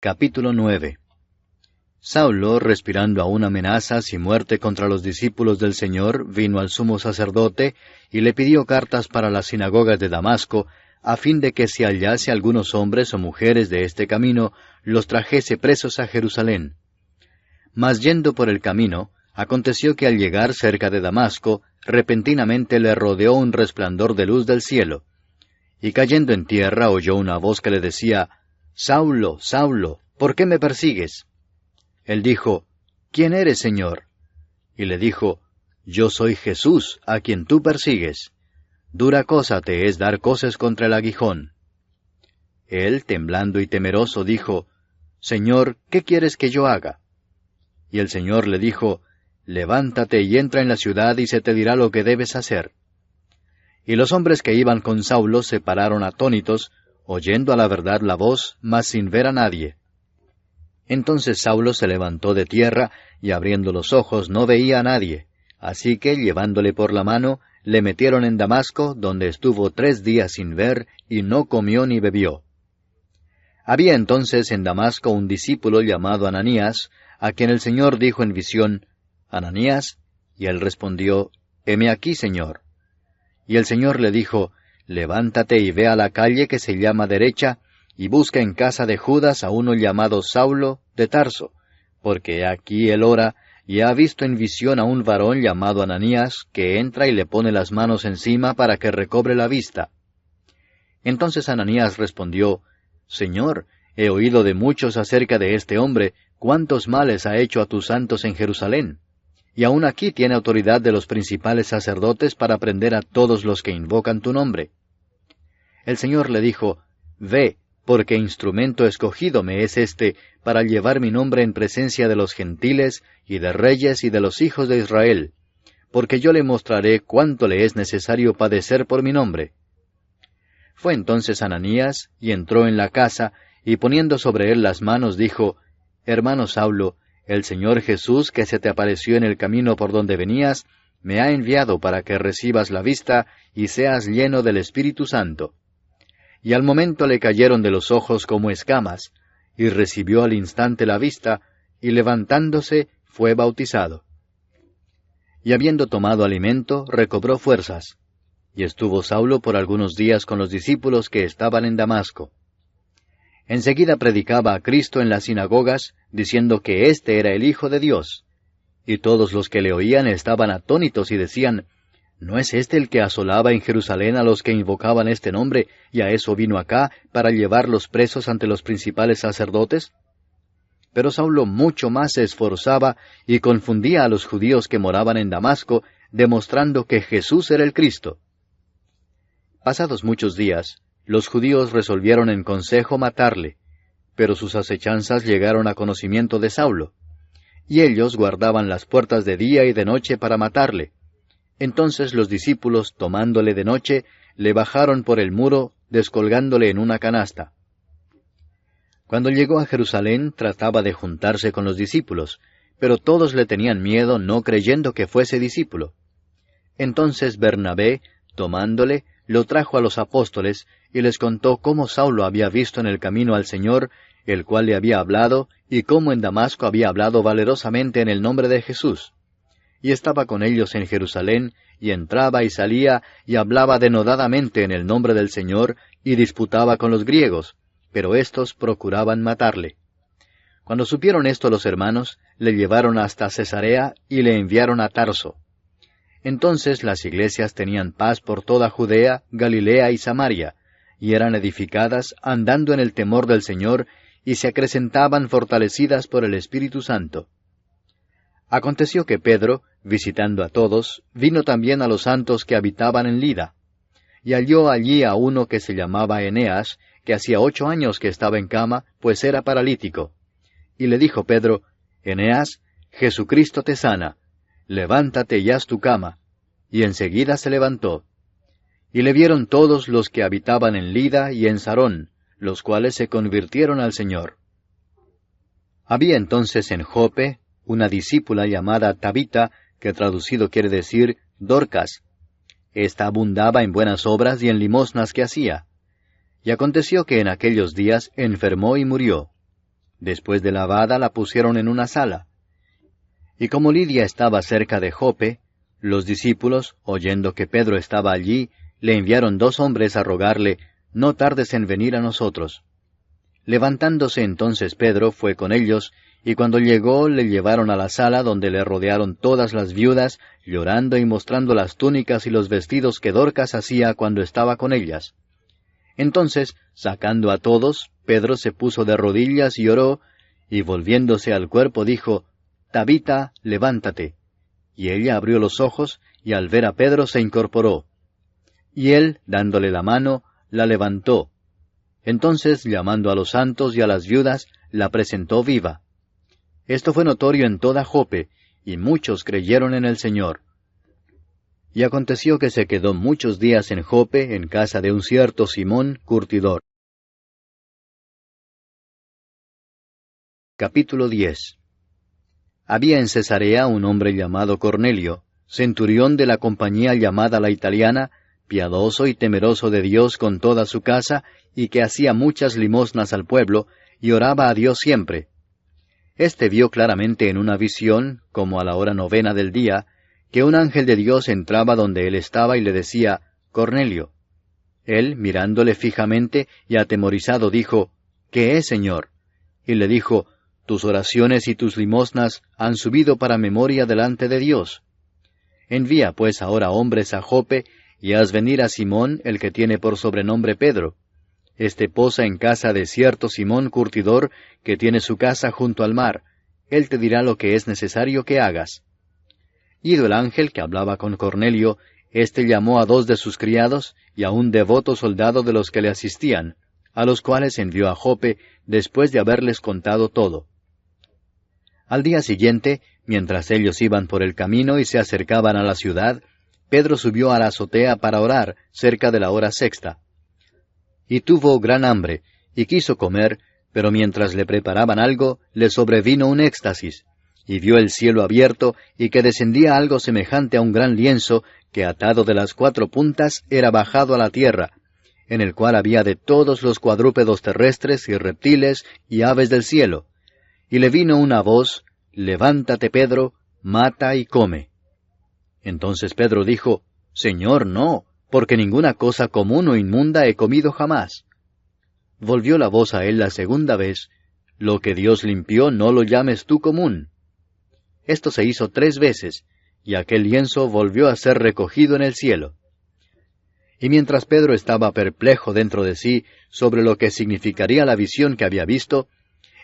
Capítulo 9. Saulo, respirando aún amenazas y muerte contra los discípulos del Señor, vino al sumo sacerdote y le pidió cartas para las sinagogas de Damasco, a fin de que si hallase algunos hombres o mujeres de este camino, los trajese presos a Jerusalén. Mas yendo por el camino, aconteció que al llegar cerca de Damasco, repentinamente le rodeó un resplandor de luz del cielo. Y cayendo en tierra oyó una voz que le decía, «Saulo, Saulo, ¿por qué me persigues?» Él dijo, «¿Quién eres, Señor?» Y le dijo, «Yo soy Jesús, a quien tú persigues. Dura cosa te es dar coces contra el aguijón». Él, temblando y temeroso, dijo, «Señor, ¿qué quieres que yo haga?» Y el Señor le dijo, «Levántate y entra en la ciudad y se te dirá lo que debes hacer». Y los hombres que iban con Saulo se pararon atónitos, oyendo a la verdad la voz, mas sin ver a nadie. Entonces Saulo se levantó de tierra, y abriendo los ojos no veía a nadie. Así que, llevándole por la mano, le metieron en Damasco, donde estuvo 3 días sin ver, y no comió ni bebió. Había entonces en Damasco un discípulo llamado Ananías, a quien el Señor dijo en visión, «Ananías», y él respondió, «Heme aquí, Señor». Y el Señor le dijo, «Levántate y ve a la calle que se llama Derecha, y busca en casa de Judas a uno llamado Saulo de Tarso, porque aquí él ora, y ha visto en visión a un varón llamado Ananías, que entra y le pone las manos encima para que recobre la vista». Entonces Ananías respondió, «Señor, he oído de muchos acerca de este hombre, cuántos males ha hecho a tus santos en Jerusalén. Y aún aquí tiene autoridad de los principales sacerdotes para prender a todos los que invocan tu nombre». El Señor le dijo, «Ve, porque instrumento escogido me es este, para llevar mi nombre en presencia de los gentiles, y de reyes y de los hijos de Israel, porque yo le mostraré cuánto le es necesario padecer por mi nombre». Fue entonces Ananías, y entró en la casa, y poniendo sobre él las manos, dijo, «Hermano Saulo, el Señor Jesús, que se te apareció en el camino por donde venías, me ha enviado para que recibas la vista y seas lleno del Espíritu Santo». Y al momento le cayeron de los ojos como escamas, y recibió al instante la vista, y levantándose fue bautizado. Y habiendo tomado alimento, recobró fuerzas. Y estuvo Saulo por algunos días con los discípulos que estaban en Damasco. Enseguida predicaba a Cristo en las sinagogas, diciendo que éste era el Hijo de Dios. Y todos los que le oían estaban atónitos y decían, ¿no es este el que asolaba en Jerusalén a los que invocaban este nombre, y a eso vino acá, para llevarlos presos ante los principales sacerdotes? Pero Saulo mucho más se esforzaba y confundía a los judíos que moraban en Damasco, demostrando que Jesús era el Cristo. Pasados muchos días, los judíos resolvieron en consejo matarle, pero sus acechanzas llegaron a conocimiento de Saulo, y ellos guardaban las puertas de día y de noche para matarle. Entonces los discípulos, tomándole de noche, le bajaron por el muro, descolgándole en una canasta. Cuando llegó a Jerusalén, trataba de juntarse con los discípulos, pero todos le tenían miedo, no creyendo que fuese discípulo. Entonces Bernabé, tomándole, lo trajo a los apóstoles, y les contó cómo Saulo había visto en el camino al Señor, el cual le había hablado, y cómo en Damasco había hablado valerosamente en el nombre de Jesús. Y estaba con ellos en Jerusalén, y entraba y salía, y hablaba denodadamente en el nombre del Señor, y disputaba con los griegos, pero éstos procuraban matarle. Cuando supieron esto los hermanos, le llevaron hasta Cesarea, y le enviaron a Tarso. Entonces las iglesias tenían paz por toda Judea, Galilea y Samaria, y eran edificadas andando en el temor del Señor, y se acrecentaban fortalecidas por el Espíritu Santo. Aconteció que Pedro, visitando a todos, vino también a los santos que habitaban en Lida, y halló allí a uno que se llamaba Eneas, que hacía 8 años que estaba en cama, pues era paralítico. Y le dijo Pedro, «Eneas, Jesucristo te sana, levántate y haz tu cama». Y enseguida se levantó. Y le vieron todos los que habitaban en Lida y en Sarón, los cuales se convirtieron al Señor. Había entonces en Jope una discípula llamada Tabita, que traducido quiere decir Dorcas. Esta abundaba en buenas obras y en limosnas que hacía. Y aconteció que en aquellos días enfermó y murió. Después de lavada la pusieron en una sala. Y como Lidia estaba cerca de Jope, los discípulos, oyendo que Pedro estaba allí, le enviaron 2 hombres a rogarle, no tardes en venir a nosotros. Levantándose entonces Pedro fue con ellos, y cuando llegó le llevaron a la sala donde le rodearon todas las viudas, llorando y mostrando las túnicas y los vestidos que Dorcas hacía cuando estaba con ellas. Entonces, sacando a todos, Pedro se puso de rodillas y oró, y volviéndose al cuerpo dijo, Tabita, levántate. Y ella abrió los ojos, y al ver a Pedro se incorporó. Y él, dándole la mano, la levantó. Entonces, llamando a los santos y a las viudas, la presentó viva. Esto fue notorio en toda Jope, y muchos creyeron en el Señor. Y aconteció que se quedó muchos días en Jope, en casa de un cierto Simón, curtidor. Capítulo 10. Había en Cesarea un hombre llamado Cornelio, centurión de la compañía llamada la Italiana, piadoso y temeroso de Dios con toda su casa, y que hacía muchas limosnas al pueblo, y oraba a Dios siempre. Este vio claramente en una visión, como a la hora 9 del día, que un ángel de Dios entraba donde él estaba y le decía, Cornelio. Él, mirándole fijamente y atemorizado, dijo, ¿Qué es, Señor? Y le dijo, Tus oraciones y tus limosnas han subido para memoria delante de Dios. Envía pues ahora hombres a Jope, y haz venir a Simón, el que tiene por sobrenombre Pedro. Este posa en casa de cierto Simón curtidor, que tiene su casa junto al mar. Él te dirá lo que es necesario que hagas. Ido el ángel que hablaba con Cornelio, éste llamó a 2 de sus criados, y a un devoto soldado de los que le asistían, a los cuales envió a Jope, después de haberles contado todo. Al día siguiente, mientras ellos iban por el camino y se acercaban a la ciudad, Pedro subió a la azotea para orar, cerca de la hora 6. Y tuvo gran hambre, y quiso comer, pero mientras le preparaban algo, le sobrevino un éxtasis, y vio el cielo abierto, y que descendía algo semejante a un gran lienzo, que atado de las 4 puntas era bajado a la tierra, en el cual había de todos los cuadrúpedos terrestres y reptiles y aves del cielo. Y le vino una voz, Levántate, Pedro, mata y come. Entonces Pedro dijo, Señor, no, porque ninguna cosa común o inmunda he comido jamás. Volvió la voz a él la segunda vez, Lo que Dios limpió no lo llames tú común. Esto se hizo 3 veces, y aquel lienzo volvió a ser recogido en el cielo. Y mientras Pedro estaba perplejo dentro de sí sobre lo que significaría la visión que había visto,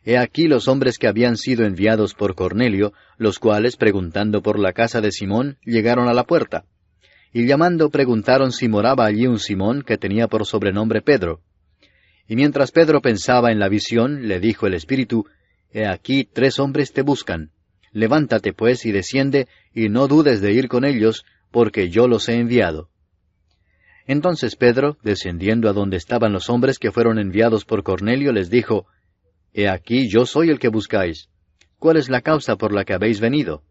he aquí los hombres que habían sido enviados por Cornelio, los cuales, preguntando por la casa de Simón, llegaron a la puerta. Y llamando preguntaron si moraba allí un Simón que tenía por sobrenombre Pedro. Y mientras Pedro pensaba en la visión, le dijo el Espíritu, He aquí 3 hombres te buscan. Levántate pues y desciende, y no dudes de ir con ellos, porque yo los he enviado. Entonces Pedro, descendiendo a donde estaban los hombres que fueron enviados por Cornelio, les dijo, He aquí yo soy el que buscáis. ¿Cuál es la causa por la que habéis venido?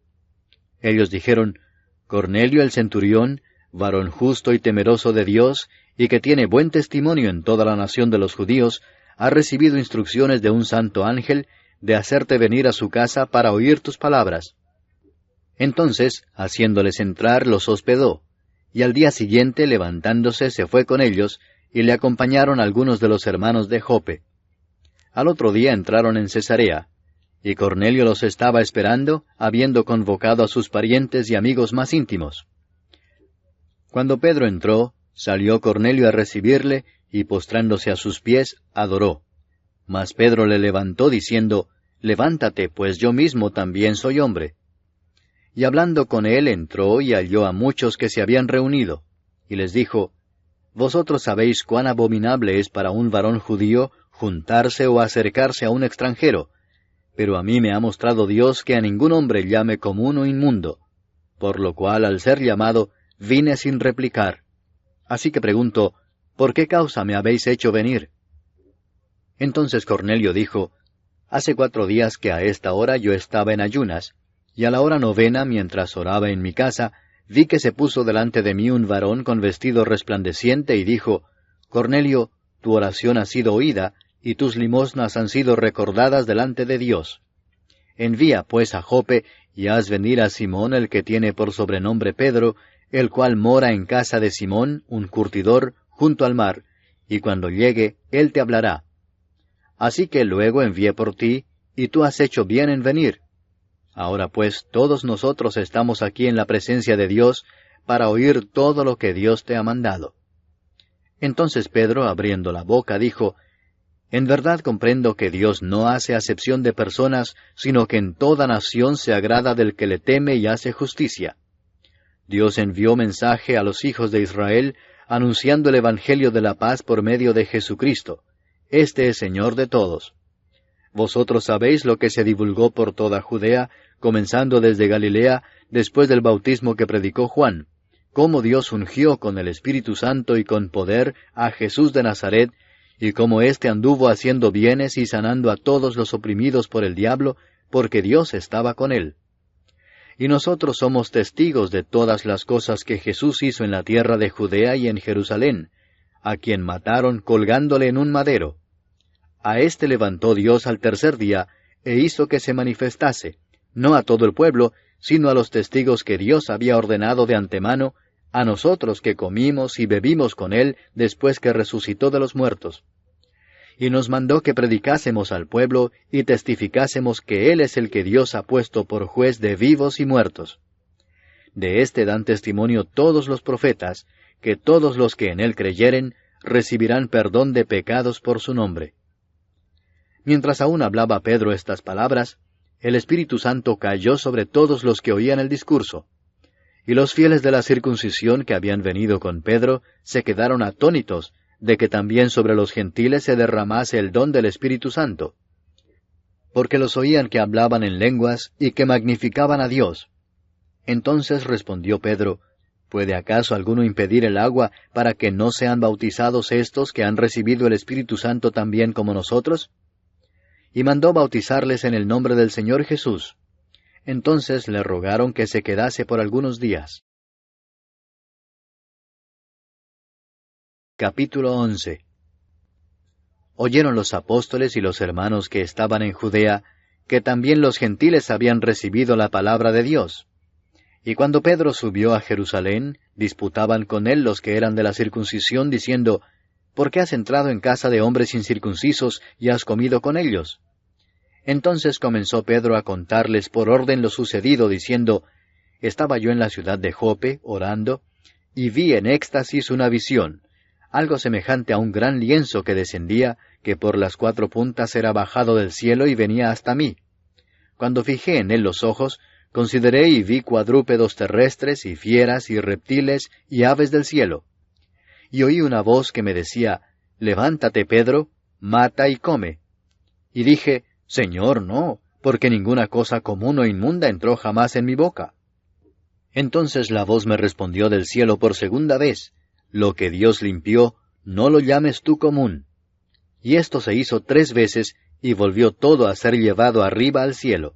Ellos dijeron, Cornelio el centurión, varón justo y temeroso de Dios, y que tiene buen testimonio en toda la nación de los judíos, ha recibido instrucciones de un santo ángel, de hacerte venir a su casa para oír tus palabras. Entonces, haciéndoles entrar, los hospedó, y al día siguiente, levantándose, se fue con ellos, y le acompañaron algunos de los hermanos de Jope. Al otro día entraron en Cesarea, y Cornelio los estaba esperando, habiendo convocado a sus parientes y amigos más íntimos. Cuando Pedro entró, salió Cornelio a recibirle, y postrándose a sus pies, adoró. Mas Pedro le levantó diciendo, Levántate, pues yo mismo también soy hombre. Y hablando con él entró y halló a muchos que se habían reunido, y les dijo, Vosotros sabéis cuán abominable es para un varón judío juntarse o acercarse a un extranjero, pero a mí me ha mostrado Dios que a ningún hombre llame común o inmundo, por lo cual al ser llamado vine sin replicar. Así que pregunto, ¿por qué causa me habéis hecho venir? Entonces Cornelio dijo, Hace 4 días que a esta hora yo estaba en ayunas, y a la hora 9, mientras oraba en mi casa, vi que se puso delante de mí un varón con vestido resplandeciente y dijo, Cornelio, tu oración ha sido oída, y tus limosnas han sido recordadas delante de Dios. Envía pues a Jope, y haz venir a Simón, el que tiene por sobrenombre Pedro, el cual mora en casa de Simón, un curtidor, junto al mar, y cuando llegue, él te hablará. Así que luego envié por ti, y tú has hecho bien en venir. Ahora pues todos nosotros estamos aquí en la presencia de Dios, para oír todo lo que Dios te ha mandado. Entonces Pedro, abriendo la boca, dijo, En verdad comprendo que Dios no hace acepción de personas, sino que en toda nación se agrada del que le teme y hace justicia. Dios envió mensaje a los hijos de Israel, anunciando el Evangelio de la paz por medio de Jesucristo. Este es Señor de todos. Vosotros sabéis lo que se divulgó por toda Judea, comenzando desde Galilea, después del bautismo que predicó Juan, cómo Dios ungió con el Espíritu Santo y con poder a Jesús de Nazaret, y cómo éste anduvo haciendo bienes y sanando a todos los oprimidos por el diablo, porque Dios estaba con él. Y nosotros somos testigos de todas las cosas que Jesús hizo en la tierra de Judea y en Jerusalén, a quien mataron colgándole en un madero. A éste levantó Dios al tercer día, e hizo que se manifestase, no a todo el pueblo, sino a los testigos que Dios había ordenado de antemano, a nosotros que comimos y bebimos con él después que resucitó de los muertos. Y nos mandó que predicásemos al pueblo y testificásemos que él es el que Dios ha puesto por juez de vivos y muertos. De éste dan testimonio todos los profetas, que todos los que en él creyeren recibirán perdón de pecados por su nombre. Mientras aún hablaba Pedro estas palabras, el Espíritu Santo cayó sobre todos los que oían el discurso. Y los fieles de la circuncisión que habían venido con Pedro se quedaron atónitos de que también sobre los gentiles se derramase el don del Espíritu Santo, porque los oían que hablaban en lenguas y que magnificaban a Dios. Entonces respondió Pedro, ¿puede acaso alguno impedir el agua para que no sean bautizados estos que han recibido el Espíritu Santo también como nosotros? Y mandó bautizarles en el nombre del Señor Jesús. Entonces le rogaron que se quedase por algunos días. Capítulo 11. Oyeron los apóstoles y los hermanos que estaban en Judea, que también los gentiles habían recibido la palabra de Dios. Y cuando Pedro subió a Jerusalén, disputaban con él los que eran de la circuncisión, diciendo, ¿por qué has entrado en casa de hombres incircuncisos y has comido con ellos? Entonces comenzó Pedro a contarles por orden lo sucedido, diciendo, estaba yo en la ciudad de Jope, orando, y vi en éxtasis una visión, algo semejante a un gran lienzo que descendía, que por las 4 puntas era bajado del cielo y venía hasta mí. Cuando fijé en él los ojos, consideré y vi cuadrúpedos terrestres, y fieras, y reptiles, y aves del cielo. Y oí una voz que me decía, levántate, Pedro, mata y come. Y dije, Señor, no, porque ninguna cosa común o inmunda entró jamás en mi boca. Entonces la voz me respondió del cielo por segunda vez, lo que Dios limpió, no lo llames tú común. Y esto se hizo 3 veces, y volvió todo a ser llevado arriba al cielo.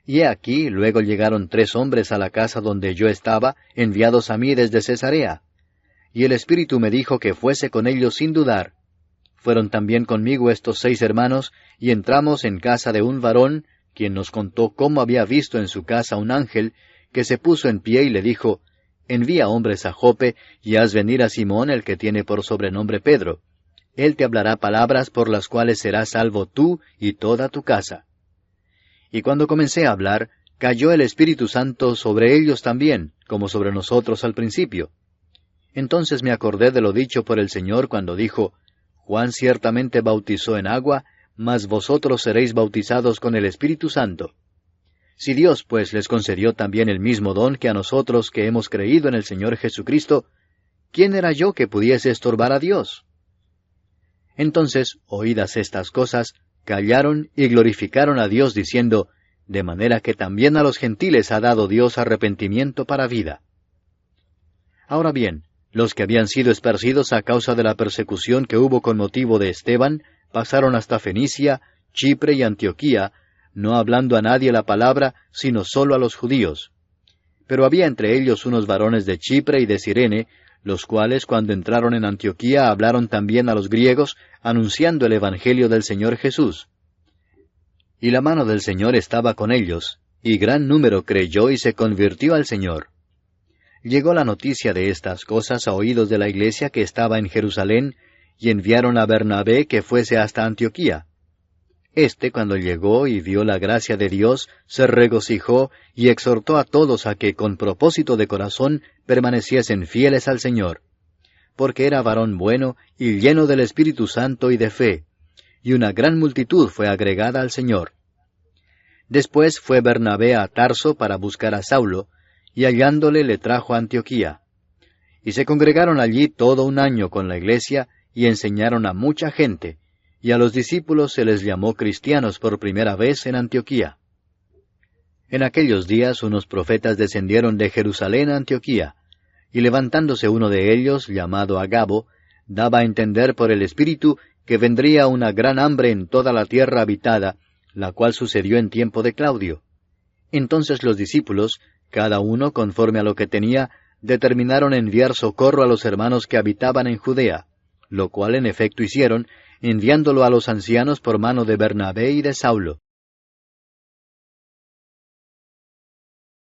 Y he aquí, luego llegaron 3 hombres a la casa donde yo estaba, enviados a mí desde Cesarea. Y el Espíritu me dijo que fuese con ellos sin dudar. Fueron también conmigo estos 6 hermanos, y entramos en casa de un varón, quien nos contó cómo había visto en su casa un ángel, que se puso en pie y le dijo, envía hombres a Jope, y haz venir a Simón, el que tiene por sobrenombre Pedro. Él te hablará palabras por las cuales serás salvo tú y toda tu casa. Y cuando comencé a hablar, cayó el Espíritu Santo sobre ellos también, como sobre nosotros al principio. Entonces me acordé de lo dicho por el Señor cuando dijo, Juan ciertamente bautizó en agua, mas vosotros seréis bautizados con el Espíritu Santo. Si Dios, pues, les concedió también el mismo don que a nosotros que hemos creído en el Señor Jesucristo, ¿quién era yo que pudiese estorbar a Dios? Entonces, oídas estas cosas, callaron y glorificaron a Dios diciendo, de manera que también a los gentiles ha dado Dios arrepentimiento para vida. Ahora bien, los que habían sido esparcidos a causa de la persecución que hubo con motivo de Esteban, pasaron hasta Fenicia, Chipre y Antioquía, no hablando a nadie la palabra, sino solo a los judíos. Pero había entre ellos unos varones de Chipre y de Cirene, los cuales cuando entraron en Antioquía hablaron también a los griegos, anunciando el Evangelio del Señor Jesús. Y la mano del Señor estaba con ellos, y gran número creyó y se convirtió al Señor. Llegó la noticia de estas cosas a oídos de la iglesia que estaba en Jerusalén, y enviaron a Bernabé que fuese hasta Antioquía. Cuando llegó y vio la gracia de Dios, se regocijó y exhortó a todos a que con propósito de corazón permaneciesen fieles al Señor, porque era varón bueno y lleno del Espíritu Santo y de fe, y una gran multitud fue agregada al Señor. Después fue Bernabé a Tarso para buscar a Saulo, y hallándole le trajo a Antioquía. Y se congregaron allí todo un año con la iglesia, y enseñaron a mucha gente, y a los discípulos se les llamó cristianos por primera vez en Antioquía. En aquellos días unos profetas descendieron de Jerusalén a Antioquía, y levantándose uno de ellos, llamado Agabo, daba a entender por el Espíritu que vendría una gran hambre en toda la tierra habitada, la cual sucedió en tiempo de Claudio. Entonces los discípulos, cada uno conforme a lo que tenía, determinaron enviar socorro a los hermanos que habitaban en Judea, lo cual en efecto hicieron, enviándolo a los ancianos por mano de Bernabé y de Saulo.